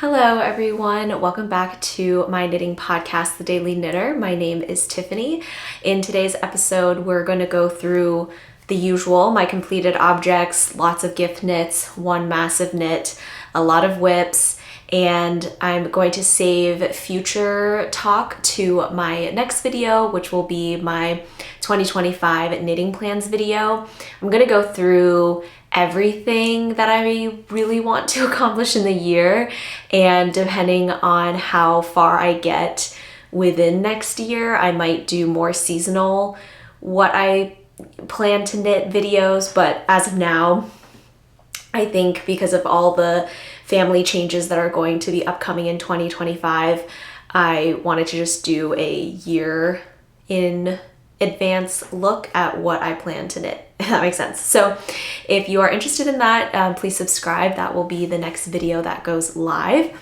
Hello everyone, welcome back to my knitting podcast, The Daily Knitter. My name is Tiffany. In today's episode, we're going to go through the usual, my completed objects, lots of gift knits, one massive knit, a lot of whips, and I'm going to save future talk to my next video, which will be my 2025 knitting plans video. I'm going to go through everything that I really want to accomplish in the year, and depending on how far I get within next year, I might do more seasonal what I plan to knit videos. But as of now, I think because of all the family changes that are going to be upcoming in 2025, I wanted to just do a year in advance look at what I plan to knit, if that makes sense. So if you are interested in that, please subscribe. That will be the next video that goes live.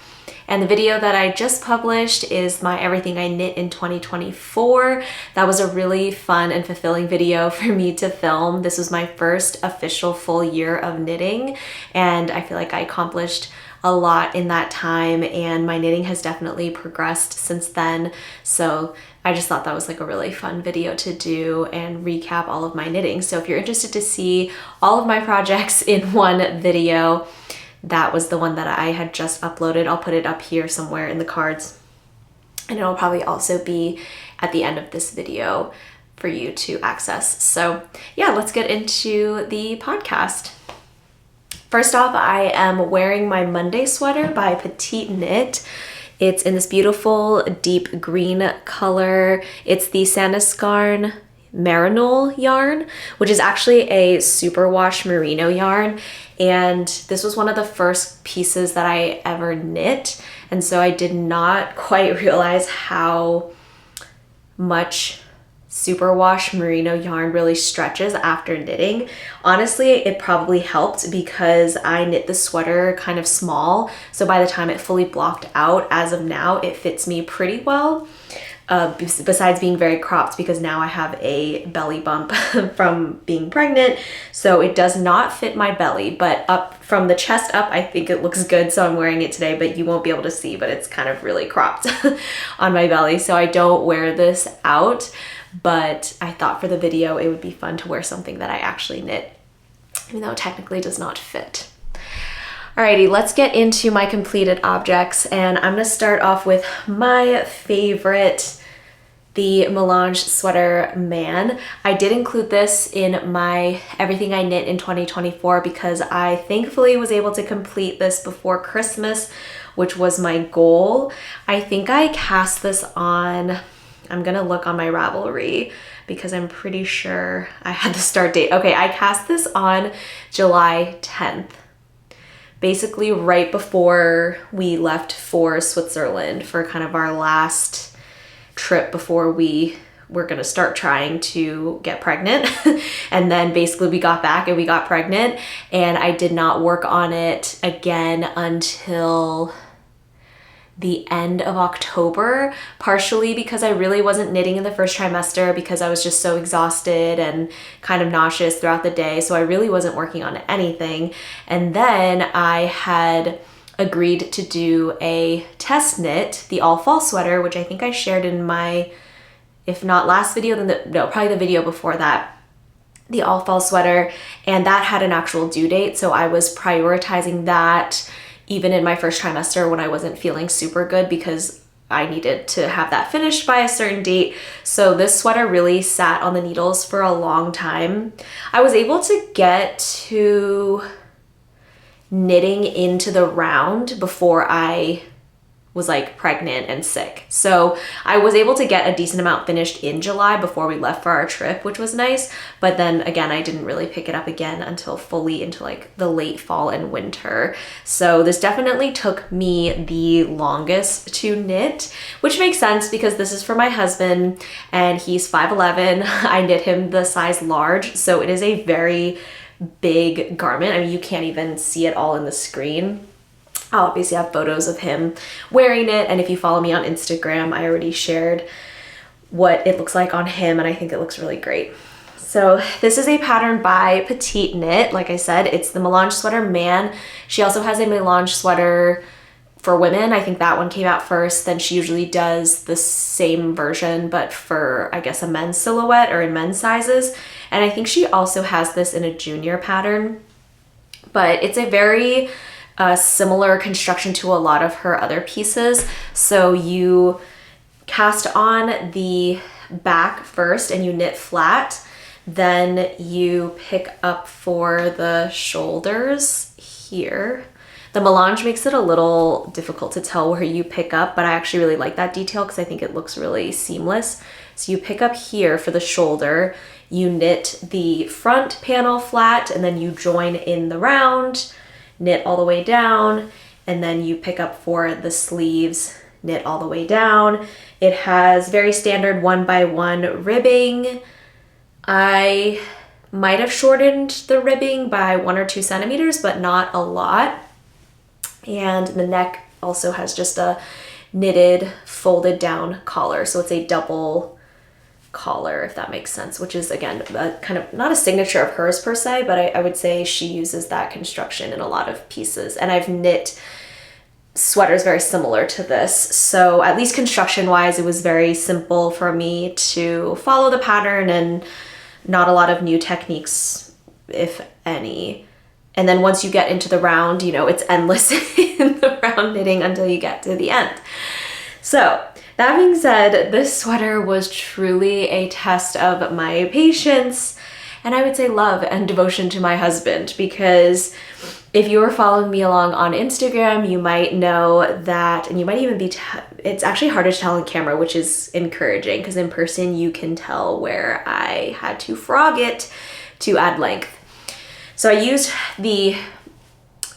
And the video that I just published is my Everything I Knit in 2024. That was a really fun and fulfilling video for me to film. This was my first official full year of knitting, and I feel like I accomplished a lot in that time, and my knitting has definitely progressed since then. So I just thought that was like a really fun video to do and recap all of my knitting. So if you're interested to see all of my projects in one video, that was the one that I had just uploaded. I'll put it up here somewhere in the cards, and it'll probably also be at the end of this video for you to access. So yeah, let's get into the podcast. First off, I am wearing my Monday sweater by Petite Knit. It's in this beautiful deep green color. It's the Sandiscarn Marinol yarn, which is actually a superwash merino yarn. And this was one of the first pieces that I ever knit. And so I did not quite realize how much superwash merino yarn really stretches after knitting. Honestly, it probably helped because I knit the sweater kind of small. So by the time it fully blocked out, as of now, it fits me pretty well. Besides being very cropped, because now I have a belly bump from being pregnant, so it does not fit my belly, but up from the chest up, I think it looks good, so I'm wearing it today, but you won't be able to see, but it's kind of really cropped on my belly, so I don't wear this out, but I thought for the video it would be fun to wear something that I actually knit, even though it technically does not fit. Alrighty, let's get into my completed objects, and I'm gonna start off with my favorite, the Melange Sweater Man. I did include this in my Everything I Knit in 2024 because I thankfully was able to complete this before Christmas, which was my goal. I think I cast this on, I'm gonna look on my Ravelry because I'm pretty sure I had the start date. Okay, I cast this on July 10th. Basically right before we left for Switzerland for kind of our last trip before we were gonna start trying to get pregnant. And then basically we got back and we got pregnant, and I did not work on it again until the end of October, partially because I really wasn't knitting in the first trimester because I was just so exhausted and kind of nauseous throughout the day, so I really wasn't working on anything. And then I had agreed to do a test knit, the all fall sweater, which I think I shared in my, if not last video, then probably the video before that, the all fall sweater, and that had an actual due date, so I was prioritizing that even in my first trimester when I wasn't feeling super good because I needed to have that finished by a certain date. So this sweater really sat on the needles for a long time. I was able to get to knitting into the round before I was like pregnant and sick. So I was able to get a decent amount finished in July before we left for our trip, which was nice. But then again, I didn't really pick it up again until fully into like the late fall and winter. So this definitely took me the longest to knit, which makes sense because this is for my husband and he's 5'11". I knit him the size large. So it is a very big garment. I mean, you can't even see it all in the screen. I'll obviously have photos of him wearing it, and if you follow me on Instagram, I already shared what it looks like on him, and I think it looks really great. So this is a pattern by Petite Knit. Like I said, it's the Melange Sweater Man. She also has a Melange Sweater for women, I think that one came out first. Then she usually does the same version, but for, I guess, a men's silhouette or in men's sizes. And I think she also has this in a junior pattern, but it's a very similar construction to a lot of her other pieces. So you cast on the back first and you knit flat. Then you pick up for the shoulders here. The melange makes it a little difficult to tell where you pick up, but I actually really like that detail because I think it looks really seamless. So you pick up here for the shoulder, you knit the front panel flat, and then you join in the round, knit all the way down, and then you pick up for the sleeves, knit all the way down. It has very standard 1x1 ribbing. I might have shortened the ribbing by 1 or 2 centimeters, but not a lot. And the neck also has just a knitted, folded down collar. So it's a double collar, if that makes sense, which is, again, kind of not a signature of hers per se, but I would say she uses that construction in a lot of pieces. And I've knit sweaters very similar to this. So at least construction wise, it was very simple for me to follow the pattern and not a lot of new techniques, if any. And then once you get into the round, you know, it's endless in the round knitting until you get to the end. So that being said, this sweater was truly a test of my patience and I would say love and devotion to my husband, because if you were following me along on Instagram, you might know that, and you might even be, it's actually harder to tell on camera, which is encouraging because in person you can tell where I had to frog it to add length. So I used the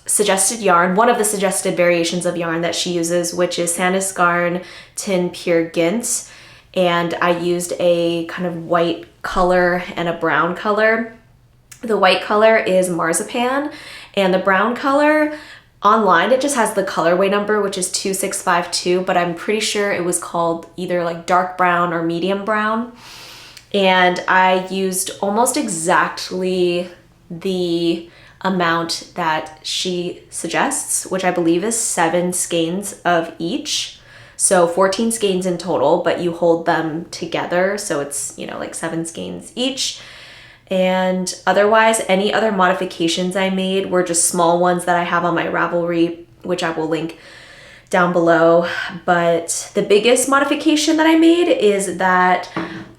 suggested yarn, one of the suggested variations of yarn that she uses, which is Sandisgarn Tin Pure Gint. And I used a kind of white color and a brown color. The white color is Marzipan, and the brown color, online, it just has the colorway number, which is 2652, but I'm pretty sure it was called either like dark brown or medium brown. And I used almost exactly the amount that she suggests, which I believe is 7 skeins of each. So 14 skeins in total, but you hold them together. So it's, you know, like 7 skeins each. And otherwise, any other modifications I made were just small ones that I have on my Ravelry, which I will link down below. But the biggest modification that I made is that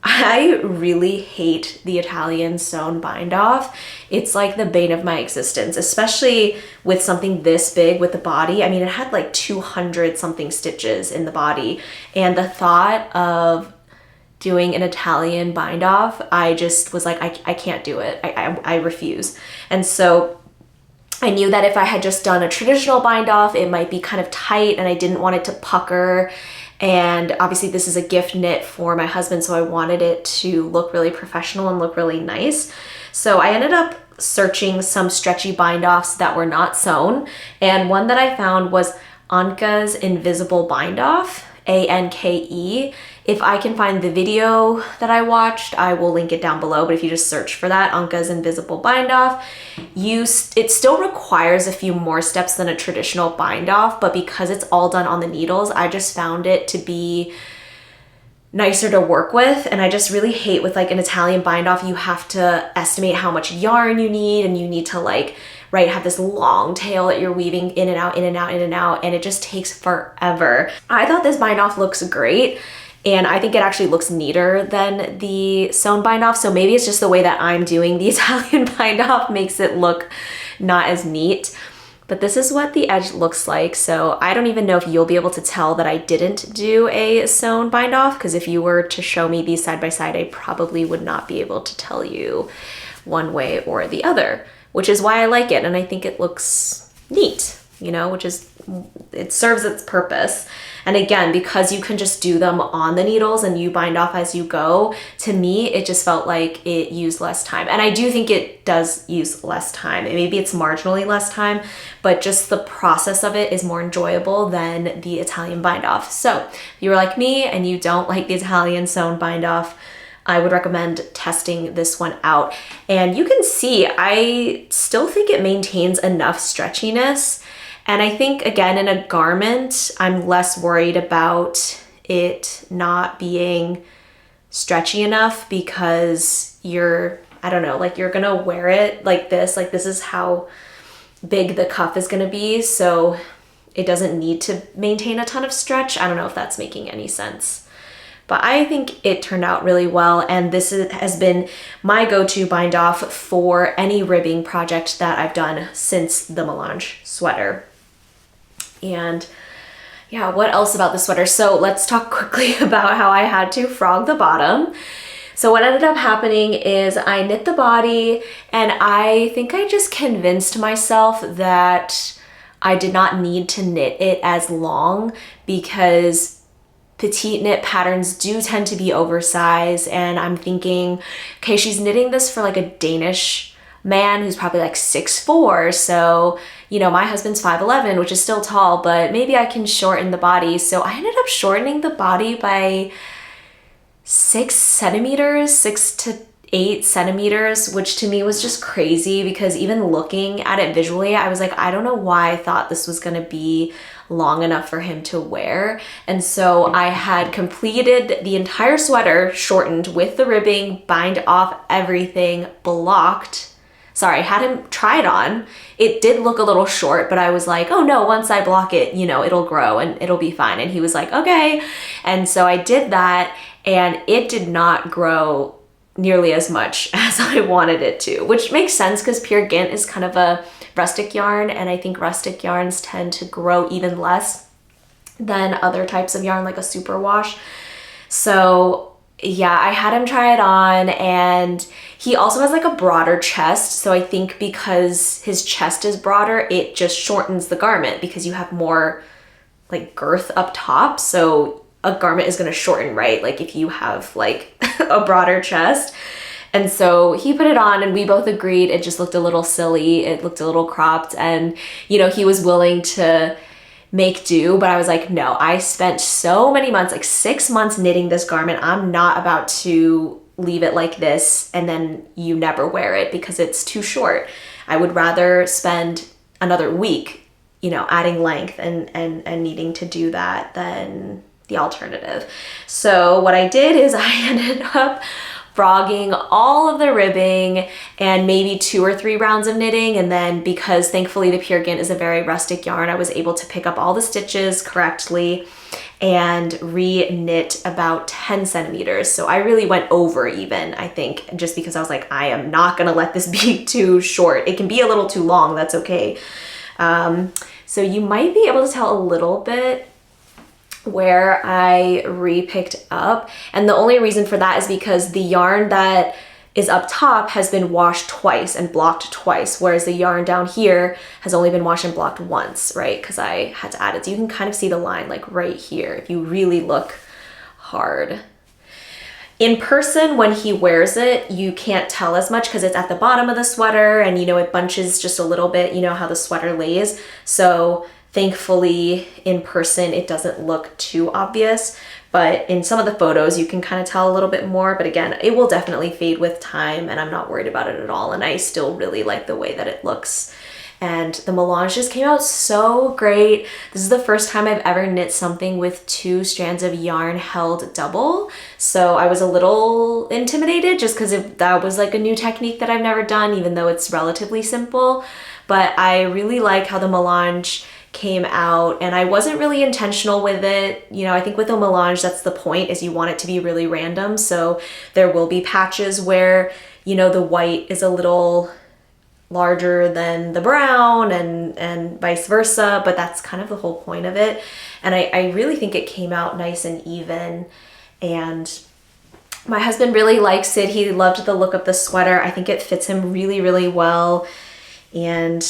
I really hate the Italian sewn bind off. It's like the bane of my existence, especially with something this big with the body. I mean, it had like 200 something stitches in the body. And the thought of doing an Italian bind off, I just was like, I can't do it. I refuse. And so I knew that if I had just done a traditional bind off, it might be kind of tight and I didn't want it to pucker. And obviously this is a gift knit for my husband, so I wanted it to look really professional and look really nice. So I ended up searching some stretchy bind offs that were not sewn. And one that I found was Anka's Invisible Bind Off, ANKE. If I can find the video that I watched, I will link it down below. But if you just search for that, Anka's Invisible Bind Off, it still requires a few more steps than a traditional bind off, but because it's all done on the needles, I just found it to be nicer to work with. And I just really hate with like an Italian bind off, you have to estimate how much yarn you need, and you need to like, right, have this long tail that you're weaving in and out, in and out, in and out, and it just takes forever. I thought this bind off looks great. And I think it actually looks neater than the sewn bind off. So maybe it's just the way that I'm doing the Italian bind off makes it look not as neat. But this is what the edge looks like. So I don't even know if you'll be able to tell that I didn't do a sewn bind off, because if you were to show me these side by side, I probably would not be able to tell you one way or the other, which is why I like it. And I think it looks neat, you know, which is, it serves its purpose. And again, because you can just do them on the needles and you bind off as you go, to me, it just felt like it used less time. And I do think it does use less time. And maybe it's marginally less time, but just the process of it is more enjoyable than the Italian bind off. So if you're like me and you don't like the Italian sewn bind off, I would recommend testing this one out. And you can see, I still think it maintains enough stretchiness. And I think, again, in a garment, I'm less worried about it not being stretchy enough because I don't know, like you're gonna wear it like this is how big the cuff is gonna be. So it doesn't need to maintain a ton of stretch. I don't know if that's making any sense. But I think it turned out really well, and this has been my go-to bind off for any ribbing project that I've done since the Melange sweater. And yeah, what else about the sweater? So let's talk quickly about how I had to frog the bottom. So what ended up happening is I knit the body, and I think I just convinced myself that I did not need to knit it as long because petite knit patterns do tend to be oversized, and I'm thinking, okay, she's knitting this for like a Danish man who's probably like 6'4", so my husband's 5'11", which is still tall, but maybe I can shorten the body. So I ended up shortening the body by 6 centimeters, 6 to 8 centimeters, which to me was just crazy because even looking at it visually, I was like, I don't know why I thought this was gonna be long enough for him to wear. And so I had completed the entire sweater shortened with the ribbing, bind off everything, blocked. Sorry, I had him try it on. It did look a little short, but I was like, oh no, once I block it, it'll grow and it'll be fine. And he was like, okay. And so I did that, and it did not grow nearly as much as I wanted it to, which makes sense because Pure Gint is kind of a rustic yarn, and I think rustic yarns tend to grow even less than other types of yarn like a superwash. So yeah, I had him try it on, and he also has like a broader chest. So I think because his chest is broader, it just shortens the garment because you have more like girth up top. So a garment is going to shorten, right? Like if you have like a broader chest. And so he put it on, and we both agreed it just looked a little silly. It looked a little cropped, and he was willing to make do, but I was like, no, I spent so many months, like 6 months knitting this garment. I'm not about to leave it like this and then you never wear it because it's too short. I would rather spend another week, adding length and needing to do that than the alternative. So what I did is I ended up frogging all of the ribbing and maybe 2 or 3 rounds of knitting. And then because thankfully the Pure Gint is a very rustic yarn, I was able to pick up all the stitches correctly and re-knit about 10 centimeters. So I really went over even, I think, just because I was like, I am not gonna let this be too short. It can be a little too long, that's okay. So you might be able to tell a little bit where I re-picked up. And the only reason for that is because the yarn that is up top has been washed twice and blocked twice, whereas the yarn down here has only been washed and blocked once, right? Because I had to add it. So you can kind of see the line like right here if you really look hard. In person, when he wears it, you can't tell as much because it's at the bottom of the sweater and it bunches just a little bit, how the sweater lays. So thankfully, in person, it doesn't look too obvious, but in some of the photos, you can kind of tell a little bit more. But again, it will definitely fade with time, and I'm not worried about it at all. And I still really like the way that it looks. And the Melange just came out so great. This is the first time I've ever knit something with 2 strands of yarn held double. So I was a little intimidated just because that was like a new technique that I've never done, even though it's relatively simple. But I really like how the Melange came out, and I wasn't really intentional with it. I think with a Melange, that's the point, is you want it to be really random. So there will be patches where, the white is a little larger than the brown and vice versa, but that's kind of the whole point of it. And I really think it came out nice and even, and my husband really likes it. He loved the look of the sweater. I think it fits him really, really well, and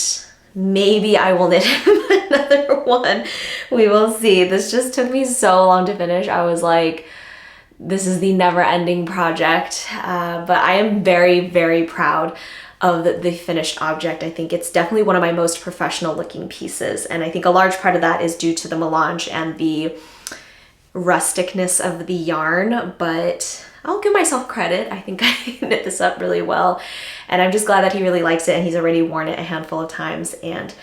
maybe I will knit him another one. We will see. This just took me so long to finish. I was like, this is the never-ending project, but I am very, very proud of the finished object. I think it's definitely one of my most professional looking pieces, and I think a large part of that is due to the Melange and the rusticness of the yarn, but I'll give myself credit. I think I knit this up really well, and I'm just glad that he really likes it, and he's already worn it a handful of times, and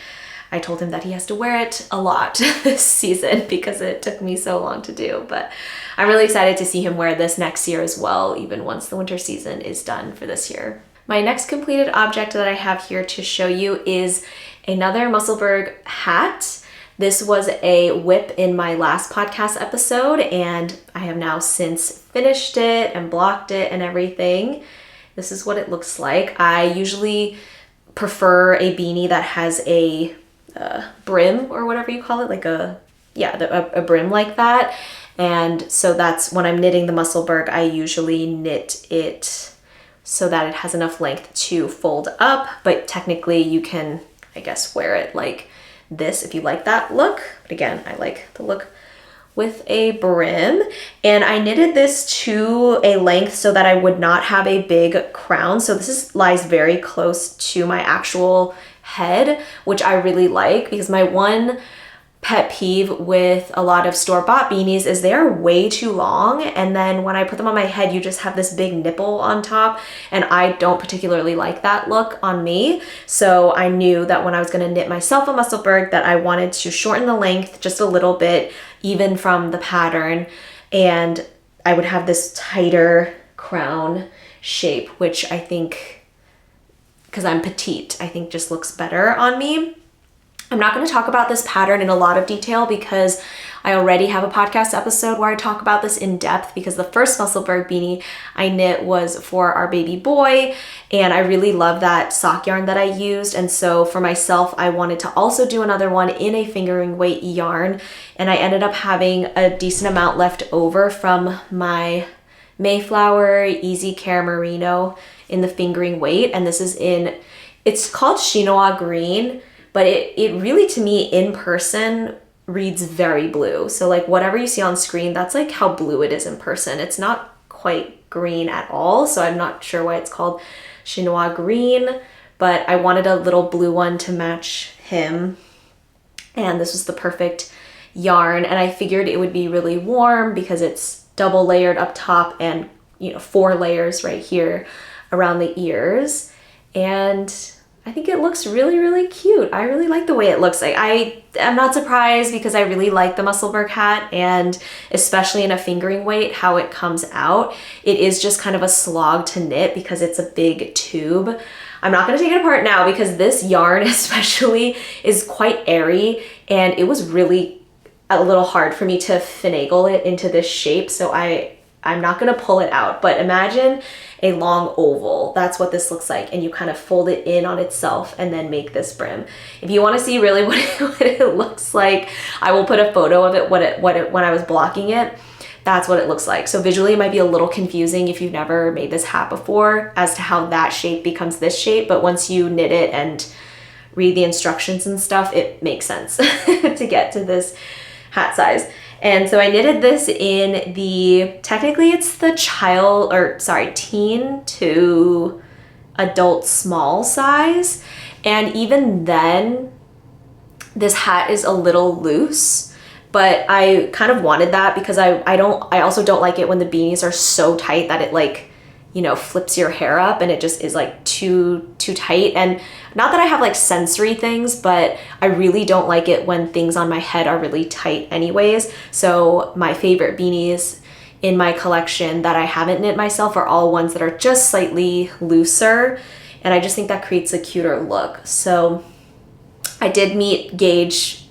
I told him that he has to wear it a lot this season because it took me so long to do. But I'm really excited to see him wear this next year as well, even once the winter season is done for this year. My next completed object that I have here to show you is another Musselburgh hat. This was a whip in my last podcast episode, and I have now since finished it and blocked it and everything. This is what it looks like. I usually prefer a beanie that has a brim or whatever you call it, like a brim like that. And so that's when I'm knitting the Musselburgh, I usually knit it so that it has enough length to fold up, but technically you can, I guess, wear it like this if you like that look. But again, I like the look with a brim. And I knitted this to a length so that I would not have a big crown. So this lies very close to my actual head, which I really like, because my one pet peeve with a lot of store-bought beanies is they're way too long, and then when I put them on my head you just have this big nipple on top, and I don't particularly like that look on me. So I knew that when I was going to knit myself a Musselburgh that I wanted to shorten the length just a little bit, even from the pattern, and I would have this tighter crown shape, which I think, because I'm petite, I think just looks better on me. I'm not going to talk about this pattern in a lot of detail because I already have a podcast episode where I talk about this in depth, because the first Musselburgh beanie I knit was for our baby boy, and I really love that sock yarn that I used. And so for myself, I wanted to also do another one in a fingering weight yarn, and I ended up having a decent amount left over from my Mayflower Easy Care Merino in the fingering weight. And this is it's called Chinois Green, but it really, to me, in person, reads very blue. So like whatever you see on screen, that's like how blue it is in person. It's not quite green at all, so I'm not sure why it's called Chinois Green, but I wanted a little blue one to match him, and this was the perfect yarn. And I figured it would be really warm because it's double layered up top and 4 layers right here around the ears, and I think it looks really, really cute. I really like the way it looks. Like I'm not surprised because I really like the Musselburgh hat, and especially in a fingering weight, how it comes out. It is just kind of a slog to knit because it's a big tube. I'm not gonna take it apart now because this yarn especially is quite airy, and it was really a little hard for me to finagle it into this shape. So I'm not gonna pull it out, but imagine a long oval. That's what this looks like, and you kind of fold it in on itself and then make this brim. If you want to see really what it looks like, I will put a photo of it when I was blocking it. That's what it looks like. So visually it might be a little confusing if you've never made this hat before as to how that shape becomes this shape, but once you knit it and read the instructions and stuff, it makes sense to get to this hat size. And so I knitted this in technically it's the teen to adult small size. And even then, this hat is a little loose, but I kind of wanted that because I also don't like it when the beanies are so tight that it flips your hair up and it just is like too tight. And not that I have like sensory things, but I really don't like it when things on my head are really tight anyways. So my favorite beanies in my collection that I haven't knit myself are all ones that are just slightly looser, and I just think that creates a cuter look. So I did meet gauge.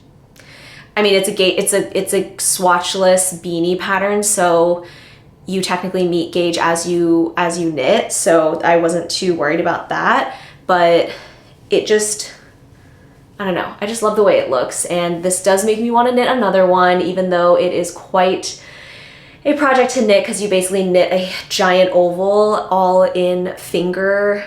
I mean, it's a swatchless beanie pattern, so you technically meet gauge as you knit, so I wasn't too worried about that. But it just, I don't know, I just love the way it looks, and this does make me want to knit another one, even though it is quite a project to knit because you basically knit a giant oval all in fingering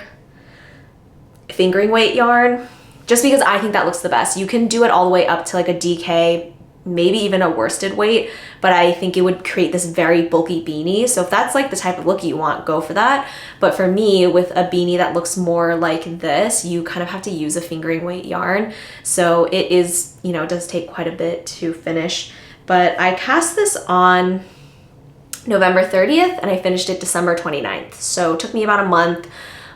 weight yarn, just because I think that looks the best. You can do it all the way up to like a DK, maybe even a worsted weight, but I think it would create this very bulky beanie. So if that's like the type of look you want, go for that. But for me, with a beanie that looks more like this, you kind of have to use a fingering weight yarn. So it is, it does take quite a bit to finish. But I cast this on November 30th and I finished it December 29th. So it took me about a month,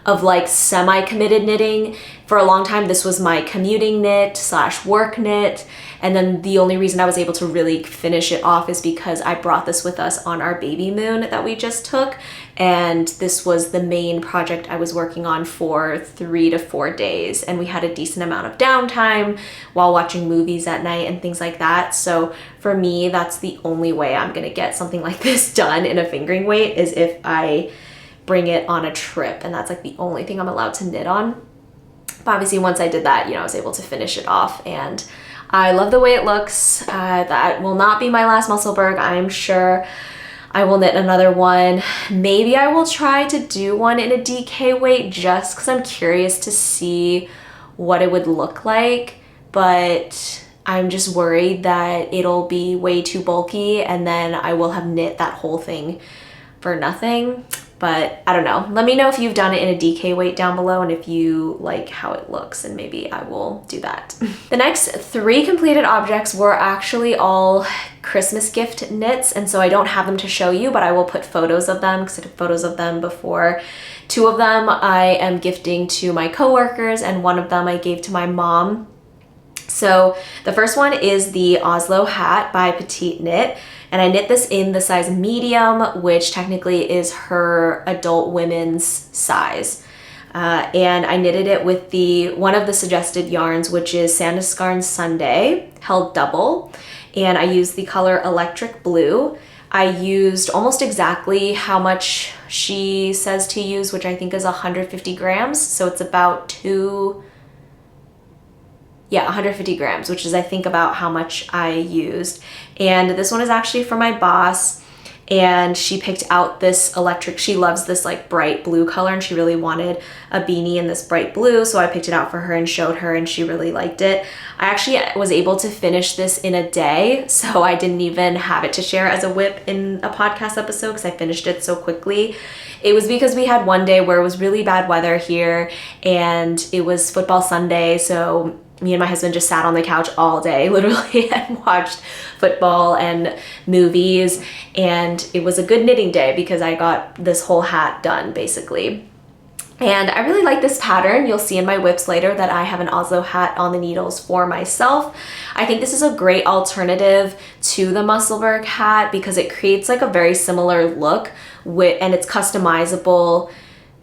of like semi-committed knitting. For a long time, this was my commuting knit / work knit. And then the only reason I was able to really finish it off is because I brought this with us on our baby moon that we just took. And this was the main project I was working on for 3 to 4 days. And we had a decent amount of downtime while watching movies at night and things like that. So for me, that's the only way I'm gonna get something like this done in a fingering weight, is if I bring it on a trip. And that's like the only thing I'm allowed to knit on. But obviously once I did that, I was able to finish it off, and I love the way it looks. That will not be my last Musselburgh. I'm sure I will knit another one. Maybe I will try to do one in a DK weight just because I'm curious to see what it would look like, but I'm just worried that it'll be way too bulky and then I will have knit that whole thing for nothing. But I don't know. Let me know if you've done it in a DK weight down below and if you like how it looks, and maybe I will do that. The next 3 completed objects were actually all Christmas gift knits, and so I don't have them to show you, but I will put photos of them because I took photos of them before. 2 of them I am gifting to my coworkers, and 1 of them I gave to my mom. So the first one is the Oslo hat by Petite Knit. And I knit this in the size medium, which technically is her adult women's size. And I knitted it with one of the suggested yarns, which is Sandisgarn Sunday, held double. And I used the color Electric Blue. I used almost exactly how much she says to use, which I think is 150 grams. So it's about 150 grams, which is I think about how much I used. And this one is actually for my boss, and she picked out this she loves this like bright blue color, and she really wanted a beanie in this bright blue, so I picked it out for her and showed her, and she really liked it. I actually was able to finish this in a day, so I didn't even have it to share as a whip in a podcast episode because I finished it so quickly. It was because we had one day where it was really bad weather here, and it was football Sunday, so me and my husband just sat on the couch all day, literally, and watched football and movies. And it was a good knitting day because I got this whole hat done, basically. And I really like this pattern. You'll see in my whips later that I have an Oslo hat on the needles for myself. I think this is a great alternative to the Musselburgh hat because it creates like a very similar look and it's customizable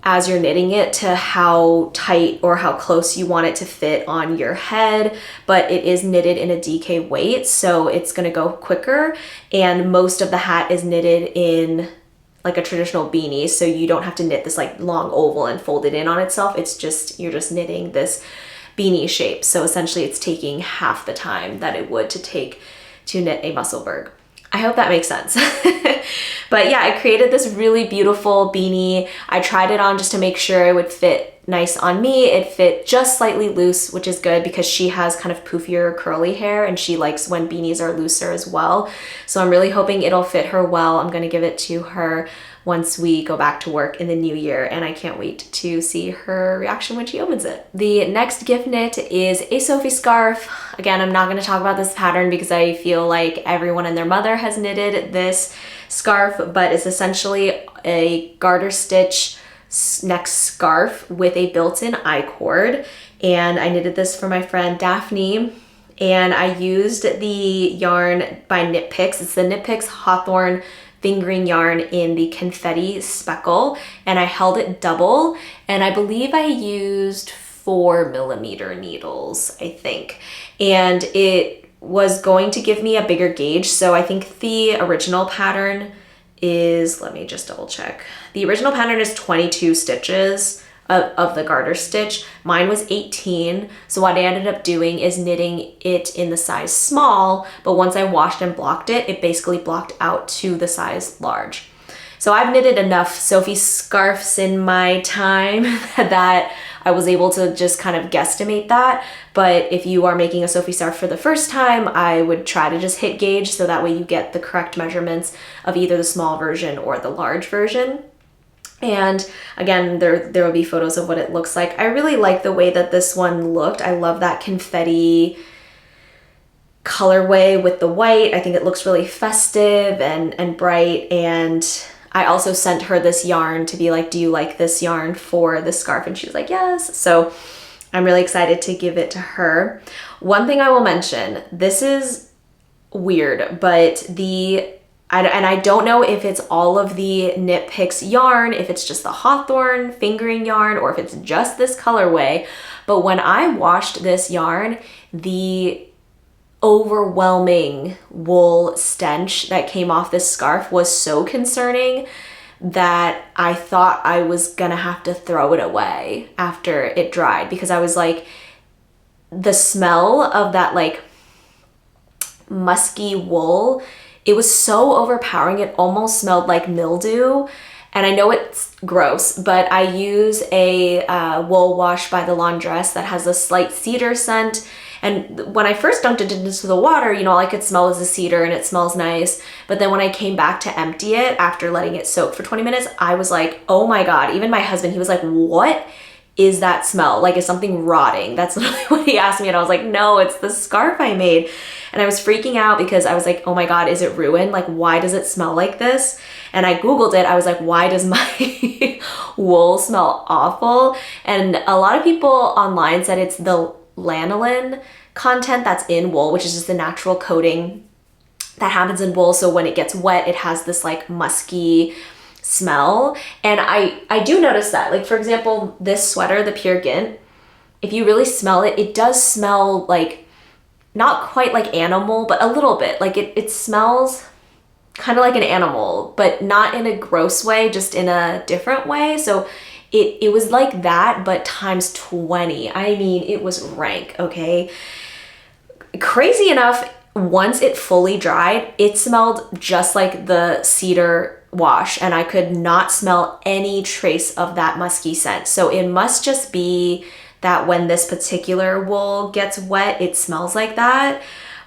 as you're knitting it to how tight or how close you want it to fit on your head, but it is knitted in a DK weight, so it's gonna go quicker, and most of the hat is knitted in like a traditional beanie, so you don't have to knit this like long oval and fold it in on itself. You're just knitting this beanie shape, so essentially it's taking half the time that it would to knit a Musselburgh. I hope that makes sense. But yeah, I created this really beautiful beanie. I tried it on just to make sure it would fit nice on me. It fit just slightly loose, which is good because she has kind of poofier curly hair and she likes when beanies are looser as well. So I'm really hoping it'll fit her well. I'm gonna give it to her once we go back to work in the new year, and I can't wait to see her reaction when she opens it. The next gift knit is a Sophie scarf. Again, I'm not gonna talk about this pattern because I feel like everyone and their mother has knitted this scarf, but it's essentially a garter stitch neck scarf with a built-in I-cord. And I knitted this for my friend Daphne, and I used the yarn by Knit Picks. It's the Knit Picks Hawthorne fingering yarn in the confetti speckle, and I held it double, and I believe I used 4mm needles, I think, and it was going to give me a bigger gauge. So I think the original pattern is, let me just double check, the original pattern is 22 stitches of the garter stitch. Mine was 18, so what I ended up doing is knitting it in the size small, but once I washed and blocked it, it basically blocked out to the size large. So I've knitted enough Sophie scarves in my time that I was able to just kind of guesstimate that. But if you are making a Sophie scarf for the first time, I would try to just hit gauge so that way you get the correct measurements of either the small version or the large version. And again, there will be photos of what it looks like. I really like the way that this one looked. I love that confetti colorway with the white. I think it looks really festive and bright, and I also sent her this yarn to be like, do you like this yarn for the scarf? And she was like, yes. So I'm really excited to give it to her. One thing I will mention, this is weird, but I don't know if it's all of the Knit Picks yarn, if it's just the Hawthorne fingering yarn, or if it's just this colorway. But when I washed this yarn, the overwhelming wool stench that came off this scarf was so concerning that I thought I was gonna have to throw it away after it dried, because I was like, the smell of that like musky wool, it was so overpowering. It almost smelled like mildew. And I know it's gross, but I use a wool wash by the laundress that has a slight cedar scent. And when I first dunked it into the water, all I could smell was the cedar, and it smells nice. But then when I came back to empty it after letting it soak for 20 minutes, I was like, oh my God. Even my husband, he was like, what is that smell? Like, is something rotting? That's literally what he asked me. And I was like, no, it's the scarf I made. And I was freaking out because I was like, oh my God, is it ruined? Like, why does it smell like this? And I Googled it. I was like, why does my wool smell awful? And a lot of people online said it's the lanolin content that's in wool, which is just the natural coating that happens in wool. So when it gets wet, it has this like musky smell. And I do notice that. Like, for example, this sweater, the Pure Gint, if you really smell it, it does smell like, not quite like animal, but a little bit. Like it smells kind of like an animal, but not in a gross way, just in a different way. So it was like that, but times 20. I mean, it was rank, okay? Crazy enough, once it fully dried, it smelled just like the cedar wash, and I could not smell any trace of that musky scent. So it must just be that when this particular wool gets wet, it smells like that.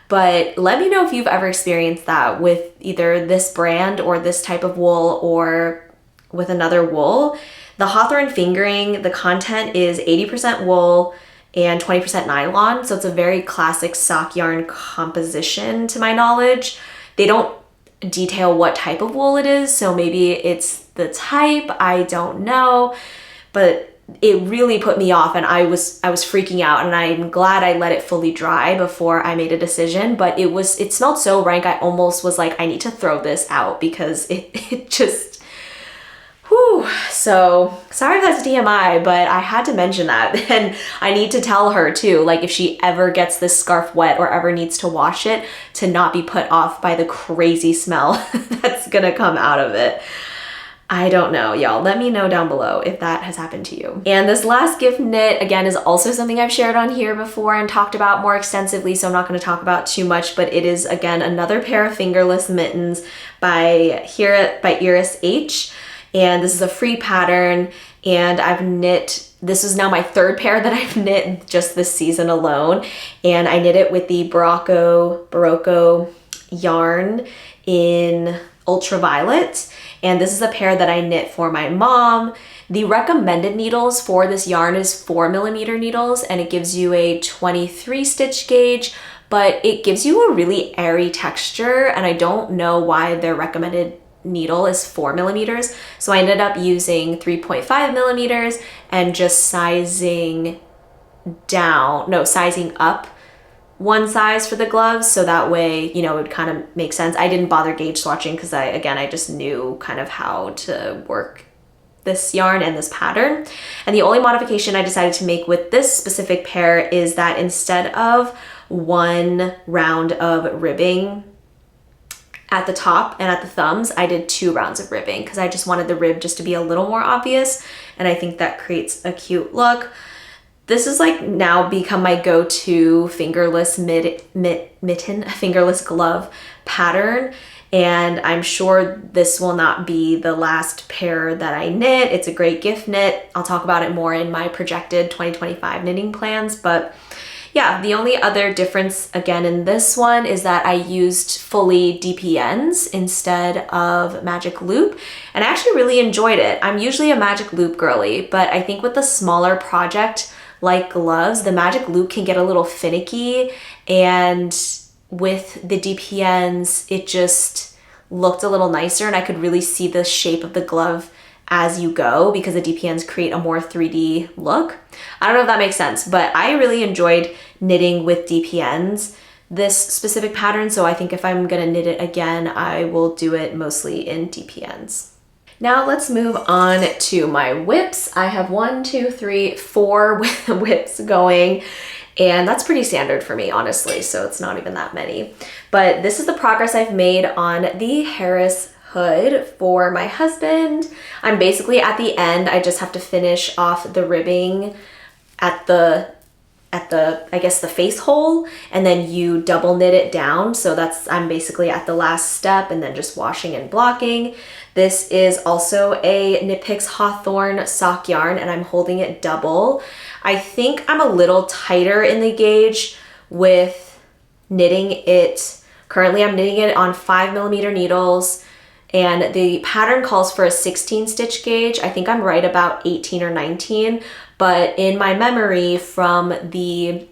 But let me know if you've ever experienced that with either this brand or this type of wool, or with another wool. The Hawthorne fingering, the content is 80% wool and 20% nylon. So it's a very classic sock yarn composition to my knowledge. They don't detail what type of wool it is, so maybe it's the type, I don't know. But it really put me off, and I was freaking out, and I'm glad I let it fully dry before I made a decision. But it smelled so rank, I almost was like, I need to throw this out, because it just, whew. So sorry if that's DMI, but I had to mention that. And I need to tell her too, like, if she ever gets this scarf wet or ever needs to wash it, to not be put off by the crazy smell that's gonna come out of it. I don't know, y'all. Let me know down below if that has happened to you. And this last gift knit, again, is also something I've shared on here before and talked about more extensively, so I'm not going to talk about too much, but it is, again, another pair of fingerless mittens by Iris H. And this is a free pattern, and I've knit, this is now my third pair that I've knit just this season alone. And I knit it with the Barocco yarn in Ultraviolet. And this is a pair that I knit for my mom. The recommended needles for this yarn is 4mm needles, and it gives you a 23 stitch gauge, but it gives you a really airy texture, and I don't know why their recommended needle is 4mm. So I ended up using 3.5mm and just sizing up one size for the gloves, so that way, it would kind of make sense. I didn't bother gauge swatching because I just knew kind of how to work this yarn and this pattern. And the only modification I decided to make with this specific pair is that instead of one round of ribbing at the top and at the thumbs, I did 2 rounds of ribbing because I just wanted the rib just to be a little more obvious, and I think that creates a cute look. This is like now become my go-to fingerless fingerless glove pattern. And I'm sure this will not be the last pair that I knit. It's a great gift knit. I'll talk about it more in my projected 2025 knitting plans. But yeah, the only other difference again in this one is that I used fully DPNs instead of magic loop, and I actually really enjoyed it. I'm usually a magic loop girly, but I think with the smaller project like gloves, the magic loop can get a little finicky, and with the DPNs, it just looked a little nicer, and I could really see the shape of the glove as you go because the DPNs create a more 3D look. I don't know if that makes sense, but I really enjoyed knitting with DPNs this specific pattern, so I think if I'm gonna knit it again, I will do it mostly in DPNs. Now let's move on to my whips. I have 4 whips going, and that's pretty standard for me, honestly, so it's not even that many. But this is the progress I've made on the Harris hood for my husband. I'm basically at the end. I just have to finish off the ribbing at the I guess the face hole, and then you double knit it down. So I'm basically at the last step, and then just washing and blocking. This is also a Knit Picks Hawthorne sock yarn, and I'm holding it double. I think I'm a little tighter in the gauge with knitting it. Currently I'm knitting it on 5mm needles, and the pattern calls for a 16 stitch gauge. I think I'm right about 18 or 19, but in my memory from the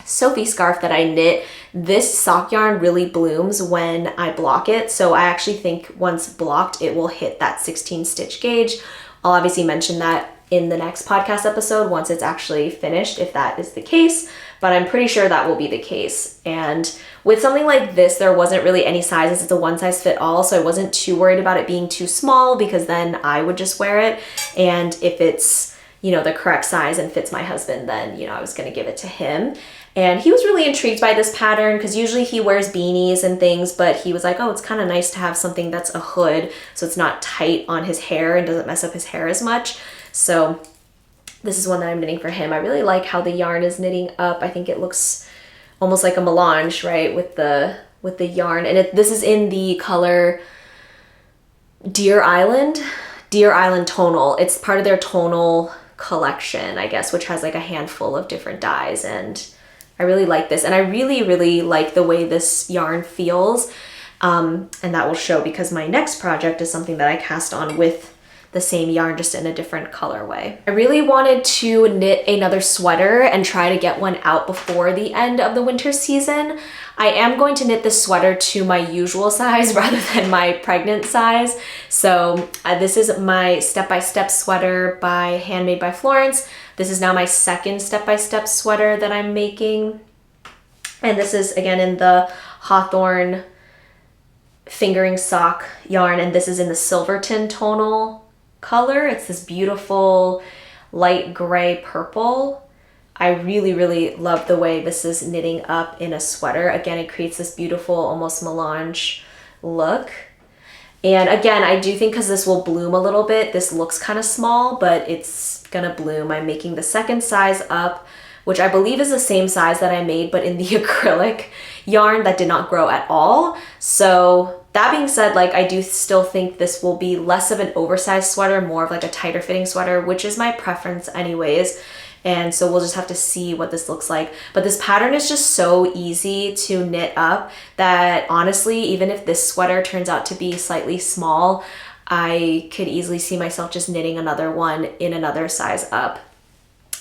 Sophie scarf that I knit, this sock yarn really blooms when I block it. So I actually think once blocked, it will hit that 16 stitch gauge. I'll obviously mention that in the next podcast episode once it's actually finished, if that is the case, but I'm pretty sure that will be the case. And with something like this, there wasn't really any sizes. It's a one size fit all, so I wasn't too worried about it being too small because then I would just wear it. And if it's, the correct size and fits my husband, then, I was gonna give it to him. And he was really intrigued by this pattern because usually he wears beanies and things, but he was like, oh, it's kind of nice to have something that's a hood so it's not tight on his hair and doesn't mess up his hair as much. So this is one that I'm knitting for him. I really like how the yarn is knitting up. I think it looks almost like a melange, right, with the yarn. And this is in the color Deer Island tonal. It's part of their tonal collection, I guess, which has like a handful of different dyes, and I really like this, and I really, really like the way this yarn feels, and that will show because my next project is something that I cast on with the same yarn, just in a different colorway. I really wanted to knit another sweater and try to get one out before the end of the winter season. I am going to knit this sweater to my usual size rather than my pregnant size. So this is my step-by-step sweater by Handmade by Florence. This is now my second step-by-step sweater that I'm making. And this is again in the Hawthorne fingering sock yarn, and this is in the Silverton tonal color. It's this beautiful light gray purple. I really, really love the way this is knitting up in a sweater. Again, it creates this beautiful, almost melange look. And again, I do think because this will bloom a little bit, this looks kind of small, but it's gonna bloom. I'm making the second size up, which I believe is the same size that I made, but in the acrylic yarn that did not grow at all. So that being said, I do still think this will be less of an oversized sweater, more of like a tighter fitting sweater, which is my preference anyways. And so we'll just have to see what this looks like. But this pattern is just so easy to knit up that honestly, even if this sweater turns out to be slightly small, I could easily see myself just knitting another one in another size up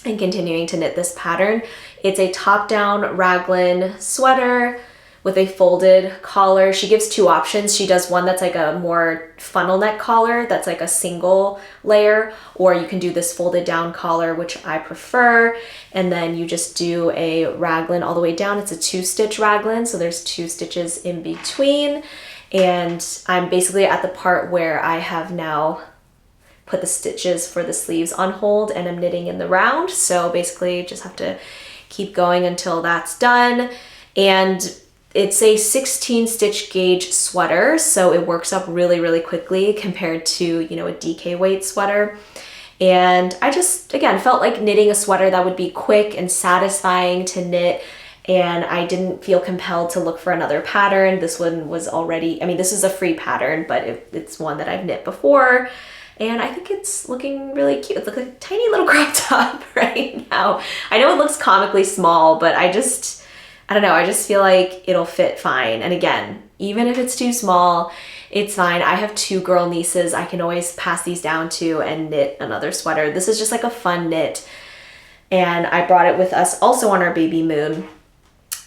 and continuing to knit this pattern. It's a top-down raglan sweater with a folded collar. She gives two options. She does one that's like a more funnel neck collar that's like a single layer, or you can do this folded down collar, which I prefer. And then you just do a raglan all the way down. It's a 2-stitch raglan, so there's 2 stitches in between. And I'm basically at the part where I have now put the stitches for the sleeves on hold and I'm knitting in the round. So basically just have to keep going until that's done. And it's a 16 stitch gauge sweater, so it works up really, really quickly compared to, a DK weight sweater. And I just, again, felt like knitting a sweater that would be quick and satisfying to knit, and I didn't feel compelled to look for another pattern. This one was already, this is a free pattern, but it's one that I've knit before. And I think it's looking really cute. It's like a tiny little crop top right now. I know it looks comically small, but I don't know, I just feel like it'll fit fine. And again, even if it's too small, it's fine. I have 2 girl nieces. I can always pass these down to and knit another sweater. This is just like a fun knit. And I brought it with us also on our baby moon.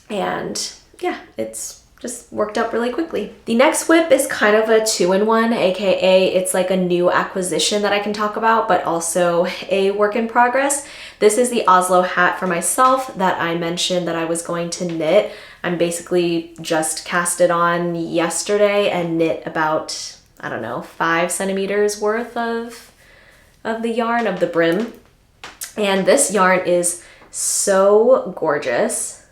And yeah, it's just worked out really quickly. The next whip is kind of a 2-in-1, aka it's like a new acquisition that I can talk about, but also a work in progress. This is the Oslo hat for myself that I mentioned that I was going to knit. I'm basically just cast it on yesterday and knit about, I don't know, 5 centimeters worth of the yarn, of the brim. And this yarn is so gorgeous.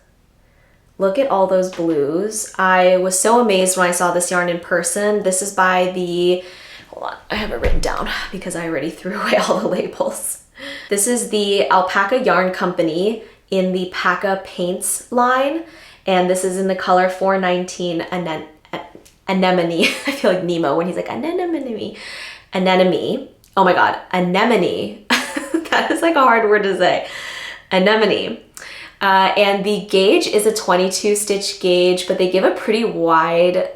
Look at all those blues. I was so amazed when I saw this yarn in person. This is by the, hold on, I have it written down because I already threw away all the labels. This is the Alpaca Yarn Company in the Paca Paints line. And this is in the color 419 Anemone. I feel like Nemo when he's like, anemone. Anemone. Oh my God, anemone. That is like a hard word to say. Anemone. And the gauge is a 22 stitch gauge, but they give a pretty wide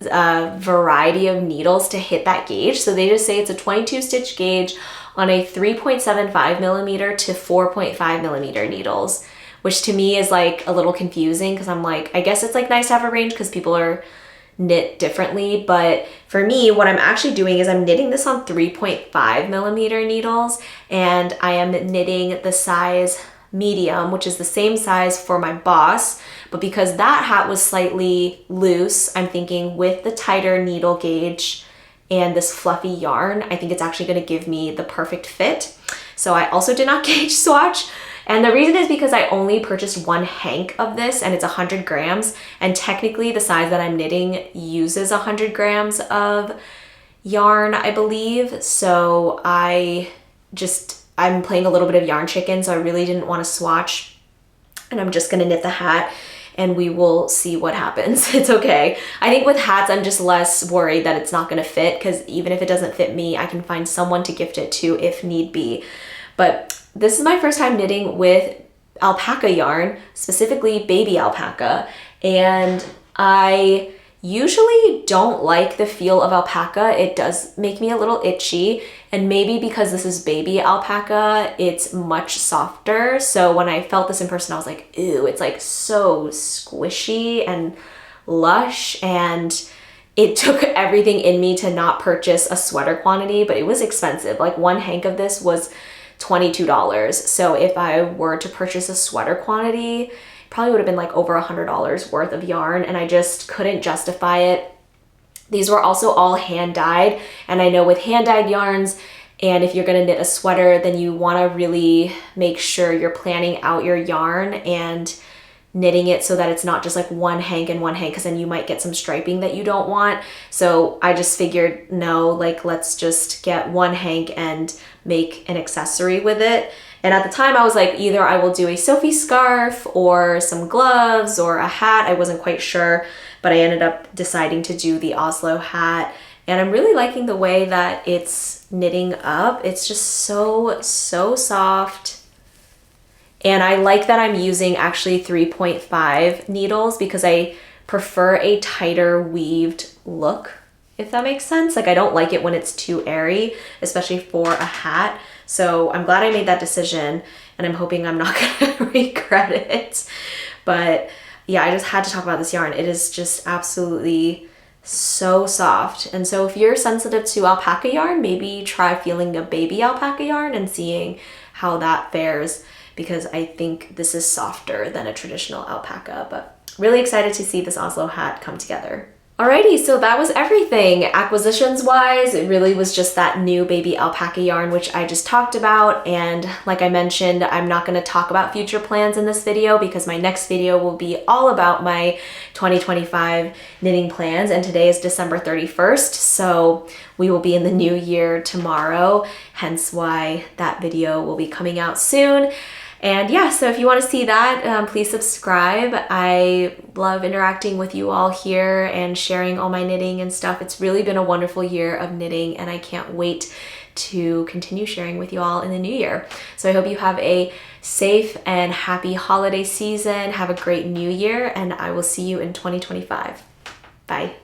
variety of needles to hit that gauge. So they just say it's a 22 stitch gauge on a 3.75 millimeter to 4.5 millimeter needles, which to me is like a little confusing because I'm like, I guess it's like nice to have a range because people are knit differently. But for me, what I'm actually doing is I'm knitting this on 3.5 millimeter needles, and I am knitting the size medium, which is the same size for my boss. But because that hat was slightly loose, I'm thinking with the tighter needle gauge and this fluffy yarn, I think it's actually going to give me the perfect fit. So I also did not gauge swatch. And the reason is because I only purchased 1 hank of this and it's 100 grams. And technically the size that I'm knitting uses 100 grams of yarn, I believe. So I'm playing a little bit of yarn chicken, so I really didn't want to swatch, and I'm just gonna knit the hat and we will see what happens. It's okay. I think with hats, I'm just less worried that it's not gonna fit, because even if it doesn't fit me, I can find someone to gift it to if need be. But this is my first time knitting with alpaca yarn, specifically baby alpaca, and I usually don't like the feel of alpaca. It does make me a little itchy, and maybe because this is baby alpaca, it's much softer. So when I felt this in person, I was like, ew, it's like so squishy and lush, and it took everything in me to not purchase a sweater quantity, but it was expensive. Like 1 hank of this was $22. So if I were to purchase a sweater quantity, probably would have been like over $100 worth of yarn, and I just couldn't justify it. These were also all hand dyed, and I know with hand dyed yarns, and if you're gonna knit a sweater, then you wanna really make sure you're planning out your yarn and knitting it so that it's not just like 1 hank and 1 hank, because then you might get some striping that you don't want. So I just figured, no, like let's just get 1 hank and make an accessory with it. And at the time I was like, either I will do a Sophie scarf or some gloves or a hat. I wasn't quite sure, but I ended up deciding to do the Oslo hat. And I'm really liking the way that it's knitting up. It's just so soft. And I like that I'm using actually 3.5 needles because I prefer a tighter weaved look, if that makes sense. Like I don't like it when it's too airy, especially for a hat. So I'm glad I made that decision, and I'm hoping I'm not gonna regret it. But yeah, I just had to talk about this yarn. It is just absolutely so soft. And so if you're sensitive to alpaca yarn, maybe try feeling a baby alpaca yarn and seeing how that fares, because I think this is softer than a traditional alpaca. But really excited to see this Oslo hat come together. Alrighty, so that was everything. Acquisitions wise, it really was just that new baby alpaca yarn, which I just talked about. And like I mentioned, I'm not gonna talk about future plans in this video because my next video will be all about my 2025 knitting plans. And today is December 31st, so we will be in the new year tomorrow, hence why that video will be coming out soon. And yeah, so if you want to see that, please subscribe. I love interacting with you all here and sharing all my knitting and stuff. It's really been a wonderful year of knitting, and I can't wait to continue sharing with you all in the new year. So I hope you have a safe and happy holiday season. Have a great new year, and I will see you in 2025. Bye.